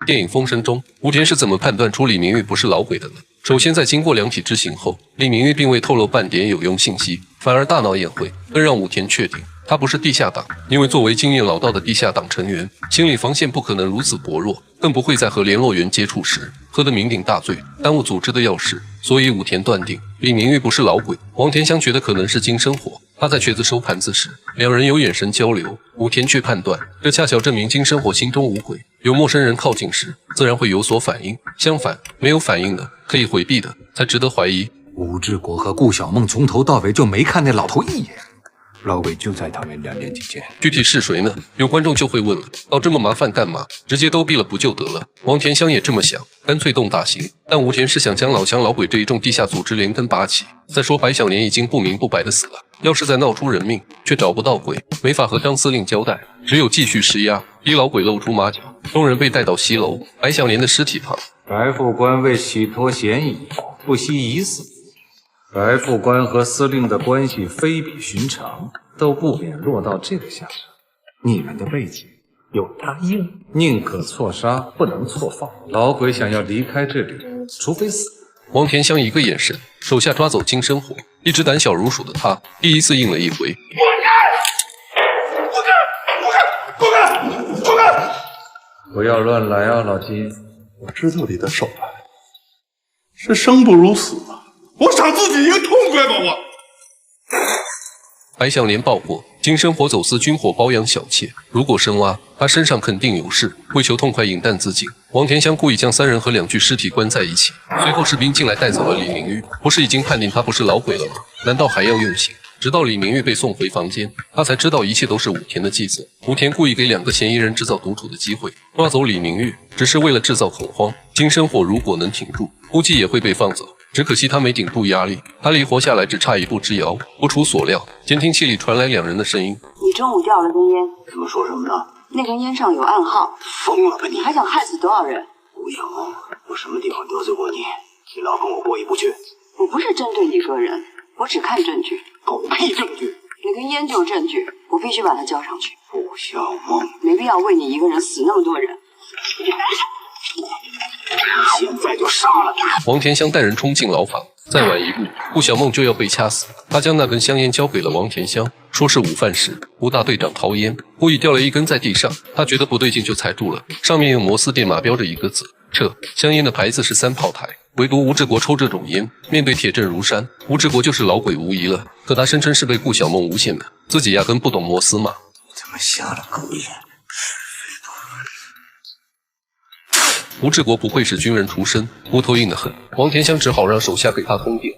电影《风声》中，吴田是怎么判断出李明玉不是老鬼的呢？首先，在经过量体之刑后，李明玉并未透露半点有用信息，反而大脑验会，更让武田确定他不是地下党。因为作为经验老道的地下党成员，心理防线不可能如此薄弱，更不会在和联络员接触时喝得酩酊大醉，耽误组织的要事。所以武田断定李明玉不是老鬼。王田香觉得可能是金生火。他在瘸子收盘子时，两人有眼神交流，武田却判断这恰巧证明金生火心中无鬼，有陌生人靠近时，自然会有所反应。相反，没有反应的，可以回避的，才值得怀疑。吴志国和顾小梦从头到尾就没看那老头一眼，老鬼就在他们2年之间。具体是谁呢？有观众就会问了，搞这么麻烦干嘛？直接兜毙了不就得了？王田香也这么想，干脆动大刑。但吴田是想将老乡老鬼这一众地下组织连根拔起。再说白小年已经不明不白的死了，要是再闹出人命，却找不到鬼，没法和张司令交代，只有继续施压，逼老鬼露出马脚。众人被带到西楼，白小年的尸体旁。白副官为洗脱嫌疑，不惜一死。白副官和司令的关系非比寻常，都不免落到这个下场。你们的背景有他硬，宁可错杀，不能错放。老鬼想要离开这里，除非死。王田香一个眼神，手下抓走金生火。一直胆小如鼠的他，第一次应了一回。不干！不要乱来啊，老金！我知道你的手段是生不如死啊！我赏自己一个痛快吧！我。白小年爆破，金生火走私军火包养小妾，如果深挖，他身上肯定有事。为求痛快饮弹自尽，王田香故意将3人和2具尸体关在一起。随后士兵进来带走了李明玉，不是已经判定他不是老鬼了吗？难道还要用刑？直到李明玉被送回房间，他才知道一切都是武田的计策。武田故意给2个嫌疑人制造独处的机会，抓走李明玉，只是为了制造恐慌。金生火如果能挺住，估计也会被放走。只可惜他没顶住压力，他离活下来只差一步之遥。不出所料，监听器里传来2人的声音：“你中午掉了根烟，他们说什么呢？那根烟上有暗号。疯了吧你！还想害死多少人？吴小梦，我什么地方得罪过你？你老跟我过意不去。我不是针对一个人，我只看证据。狗屁证据！那根烟就是证据，我必须把它交上去。吴小梦，没必要为你一个人死那么多人。现在就杀了他！”王田香带人冲进牢房，再晚一步，顾小梦就要被掐死。他将那根香烟交给了王田香，说是午饭时吴大队长掏烟，故意掉了一根在地上，他觉得不对劲就踩住了，上面用摩斯电码标着一个字：撤。香烟的牌子是3炮台，唯独吴志国抽这种烟，面对铁证如山，吴志国就是老鬼无疑了。可他声称是被顾小梦诬陷的，自己压根不懂摩斯码。他们下了狗眼。吴志国不愧是军人出身，骨头硬得很。王田香只好让手下给他通电，